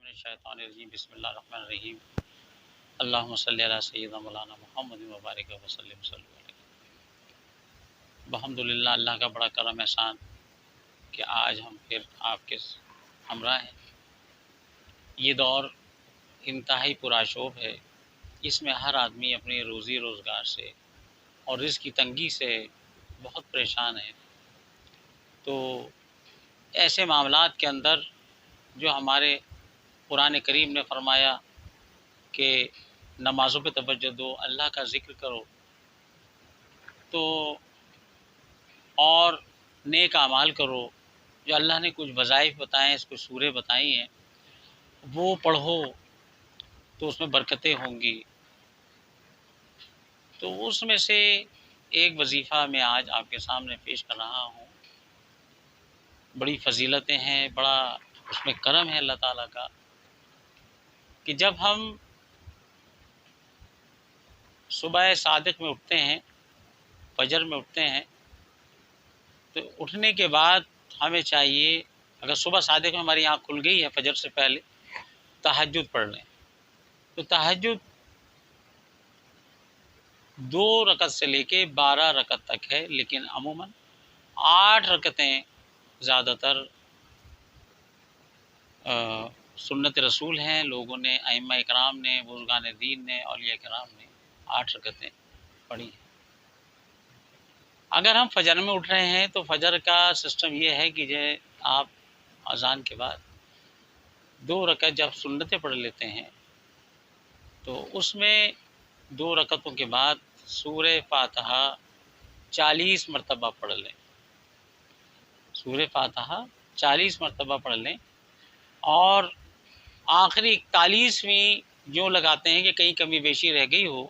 من الشیطان الرجیم بسم اللہ الرحمن الرحیم اللہم صلی علی سیدنا مولانا محمد وبارک وسلم صلی اللہ علیہ۔ الحمدللہ اللہ کا بڑا کرم احسان کہ آج ہم پھر آپ کے ہمراہ ہیں۔ یہ دور انتہائی پرآشوب ہے، اس میں ہر آدمی اپنی روزی روزگار سے اور رزق کی تنگی سے بہت پریشان ہے۔ تو ایسے معاملات کے اندر جو ہمارے قرآن کریم نے فرمایا کہ نمازوں پہ توجہ دو، اللہ کا ذکر کرو، تو اور نیک اعمال کرو، جو اللہ نے کچھ وظائف بتائے ہیں، کچھ سوریں بتائی ہیں، وہ پڑھو تو اس میں برکتیں ہوں گی۔ تو اس میں سے ایک وظیفہ میں آج آپ کے سامنے پیش کر رہا ہوں۔ بڑی فضیلتیں ہیں، بڑا اس میں کرم ہے اللہ تعالیٰ کا کہ جب ہم صبح صادق میں اٹھتے ہیں، فجر میں اٹھتے ہیں، تو اٹھنے کے بعد ہمیں چاہیے، اگر صبح صادق میں ہماری آنکھ کھل گئی ہے فجر سے پہلے، تہجد پڑھ لیں۔ تو تہجد 2 رکعت سے لے کے 12 رکعت تک ہے، لیکن عموماً 8 رکعتیں زیادہ تر سنت رسول ہیں۔ لوگوں نے، ائمہ اکرام نے، بزرگان دین نے، اولیاء کرام نے 8 رکعتیں پڑھی ہیں۔ اگر ہم فجر میں اٹھ رہے ہیں تو فجر کا سسٹم یہ ہے کہ جو آپ اذان کے بعد 2 رکعت جب سنتیں پڑھ لیتے ہیں تو اس میں 2 رکعتوں کے بعد سورہ فاتحہ 40 مرتبہ پڑھ لیں۔ سورہ فاتحہ 40 مرتبہ پڑھ لیں، اور آخری 41ویں جو لگاتے ہیں کہ کہیں کمی بیشی رہ گئی ہو،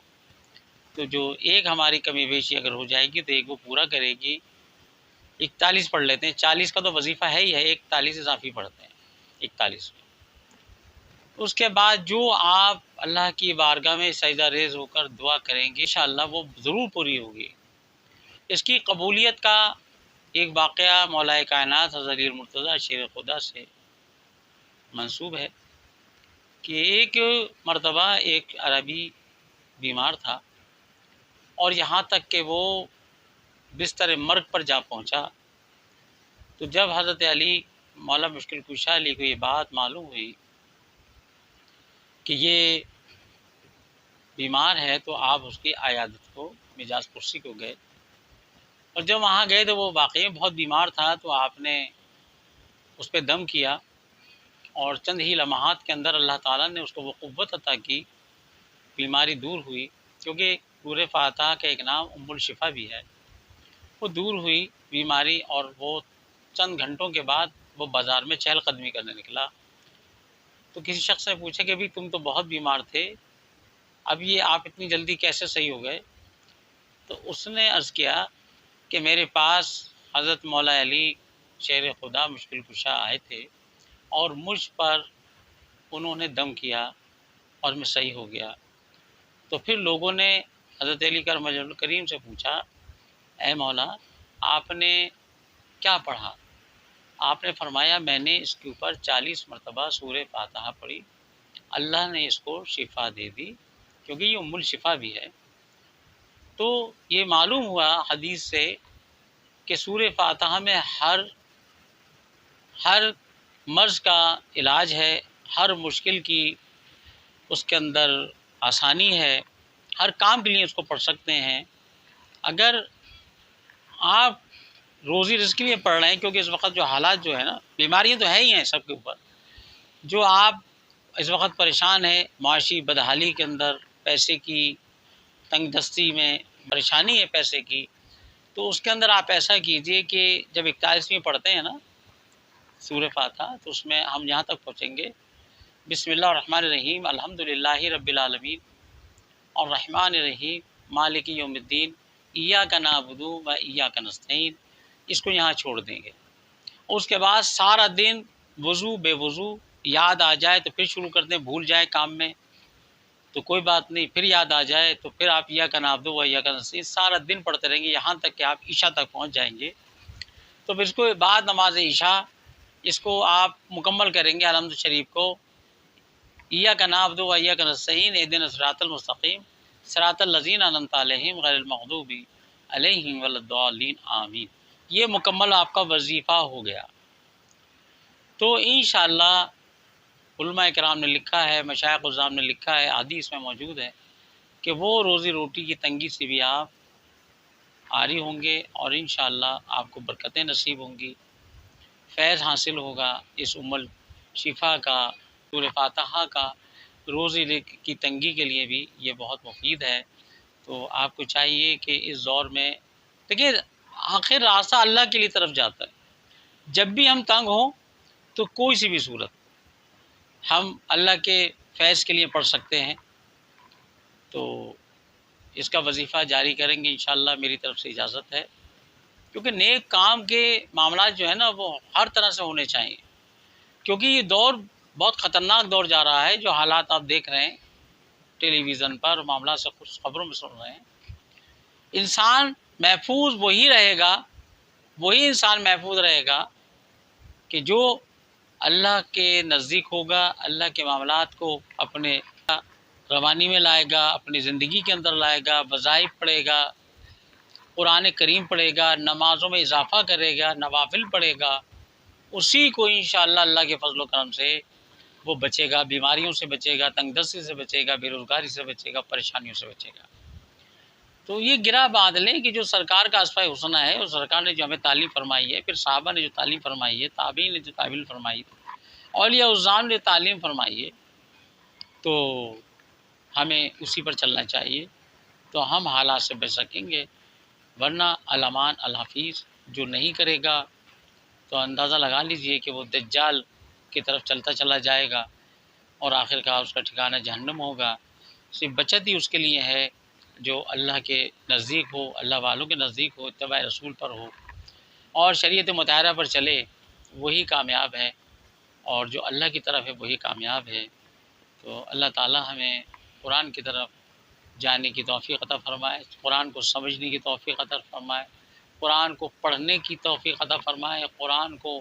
تو جو ایک ہماری کمی بیشی اگر ہو جائے گی تو ایک وہ پورا کرے گی، 41 پڑھ لیتے ہیں۔ 40 کا تو وظیفہ ہے ہی ہے، 41 اضافی پڑھتے ہیں، 41 میں۔ اس کے بعد جو آپ اللہ کی بارگاہ میں سجدہ ریز ہو کر دعا کریں گے انشاءاللہ وہ ضرور پوری ہوگی۔ اس کی قبولیت کا ایک واقعہ مولا کائنات حضرت علی المرتضیٰ شیر خدا سے منسوب ہے کہ ایک مرتبہ ایک عربی بیمار تھا، اور یہاں تک کہ وہ بستر مرگ پر جا پہنچا۔ تو جب حضرت علی مولا مشکل کشا علی کو یہ بات معلوم ہوئی کہ یہ بیمار ہے، تو آپ اس کی عیادت کو، مجاز پرسی کو گئے، اور جب وہاں گئے تو وہ واقعی بہت بیمار تھا، تو آپ نے اس پہ دم کیا، اور چند ہی لمحات کے اندر اللہ تعالیٰ نے اس کو وہ قوت عطا کی، بیماری دور ہوئی، کیونکہ سورہ فاتحہ کا ایک نام ام الشفا بھی ہے۔ وہ دور ہوئی بیماری، اور وہ چند گھنٹوں کے بعد وہ بازار میں چہل قدمی کرنے نکلا۔ تو کسی شخص نے پوچھا کہ بھی تم تو بہت بیمار تھے، اب یہ آپ اتنی جلدی کیسے صحیح ہو گئے؟ تو اس نے عرض کیا کہ میرے پاس حضرت مولا علی شیر خدا مشکل کشا آئے تھے، اور مجھ پر انہوں نے دم کیا اور میں صحیح ہو گیا۔ تو پھر لوگوں نے حضرت علی کرم وجہ کریم سے پوچھا، اے مولا آپ نے کیا پڑھا؟ آپ نے فرمایا میں نے اس کے اوپر 40 مرتبہ سورہ فاتحہ پڑھی، اللہ نے اس کو شفا دے دی، کیونکہ یہ ام الشفا بھی ہے۔ تو یہ معلوم ہوا حدیث سے کہ سورہ فاتحہ میں ہر مرض کا علاج ہے، ہر مشکل کی اس کے اندر آسانی ہے، ہر کام کے لیے اس کو پڑھ سکتے ہیں۔ اگر آپ روزی رزق کے لیے پڑھ رہے ہیں، کیونکہ اس وقت جو حالات جو ہے نا، بیماریاں تو ہے ہی ہیں سب کے اوپر، جو آپ اس وقت پریشان ہیں، معاشی بدحالی کے اندر، پیسے کی تنگ دستی میں پریشانی ہے پیسے کی، تو اس کے اندر آپ ایسا کیجئے کہ جب 41ویں پڑھتے ہیں نا سورہ فاتحہ، تو اس میں ہم یہاں تک پہنچیں گے، بسم اللہ الرحمن الرحیم الحمدللہ رب العالمین الرحمن الرحیم مالک یوم الدین ایاک نعبد و ایاک نستعین، اس کو یہاں چھوڑ دیں گے۔ اس کے بعد سارا دن وضو بے وضو، یاد آ جائے تو پھر شروع کر دیں، بھول جائے کام میں تو کوئی بات نہیں، پھر یاد آ جائے تو پھر آپ ایاک نعبد و ایاک نستعین سارا دن پڑھتے رہیں گے، یہاں تک کہ آپ عشاء تک پہنچ جائیں گے۔ تو پھر اس کو بعد نماز عشاء اس کو آپ مکمل کریں گے الحمد شریف کو، ایاک نعبد و ایاک نستعین اہدنا الصراط المستقیم صراط الذین انعمت علیہم غیر المغضوب علیہم ولا الضالین آمین۔ یہ مکمل آپ کا وظیفہ ہو گیا۔ تو انشاءاللہ علماء کرام نے لکھا ہے، مشائخ الزام نے لکھا ہے، حدیث میں موجود ہے کہ وہ روزی روٹی کی تنگی سے بھی آپ عاری ہوں گے اور انشاءاللہ آپ کو برکتیں نصیب ہوں گی، فیض حاصل ہوگا اس شفا کا، سورہ فاتحہ کا روزی کی تنگی کے لیے بھی یہ بہت مفید ہے۔ تو آپ کو چاہیے کہ اس دور میں دیکھیے آخر راستہ اللہ کے لیے طرف جاتا ہے۔ جب بھی ہم تنگ ہوں تو کوئی سی بھی صورت ہم اللہ کے فیض کے لیے پڑھ سکتے ہیں، تو اس کا وظیفہ جاری کریں گے انشاءاللہ۔ میری طرف سے اجازت ہے، کیونکہ نیک کام کے معاملات جو ہے نا وہ ہر طرح سے ہونے چاہیے، کیونکہ یہ دور بہت خطرناک دور جا رہا ہے۔ جو حالات آپ دیکھ رہے ہیں ٹیلی ویژن پر، معاملات سے کچھ خبروں میں سن رہے ہیں، انسان محفوظ وہی رہے گا، وہی انسان محفوظ رہے گا کہ جو اللہ کے نزدیک ہوگا، اللہ کے معاملات کو اپنے روانی میں لائے گا، اپنی زندگی کے اندر لائے گا، وظائف پڑھے گا، قرآن کریم پڑھے گا، نمازوں میں اضافہ کرے گا، نوافل پڑھے گا، اسی کو انشاءاللہ اللہ کے فضل و کرم سے وہ بچے گا، بیماریوں سے بچے گا، تنگ دستی سے بچے گا، بے روزگاری سے بچے گا، پریشانیوں سے بچے گا۔ تو یہ گرہ باندھ لیں کہ جو سرکار کا اسوہ حسنہ ہے، اور سرکار نے جو ہمیں تعلیم فرمائی ہے، پھر صحابہ نے جو تعلیم فرمائی ہے، تابعین نے جو تعلیم فرمائی ہے، اولیاء الزام نے تعلیم فرمائی ہے، تو ہمیں اسی پر چلنا چاہیے، تو ہم حالات سے بچ سکیں گے۔ ورنہ علمان الحفیظ جو نہیں کرے گا تو اندازہ لگا لیجئے کہ وہ دجال کی طرف چلتا چلا جائے گا اور آخر کا اس کا ٹھکانہ جہنم ہوگا۔ صرف بچت ہی اس کے لیے ہے جو اللہ کے نزدیک ہو، اللہ والوں کے نزدیک ہو، اتباع رسول پر ہو اور شریعت مطہرہ پر چلے، وہی کامیاب ہے، اور جو اللہ کی طرف ہے وہی کامیاب ہے۔ تو اللہ تعالی ہمیں قرآن کی طرف جانے کی توفیق عطا فرمائے، قرآن کو سمجھنے کی توفیق عطا فرمائے، قرآن کو پڑھنے کی توفیق عطا فرمائے، قرآن کو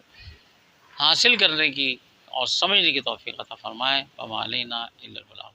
حاصل کرنے کی اور سمجھنے کی توفیق عطا فرمائے۔ وما علینا الا البلاغ۔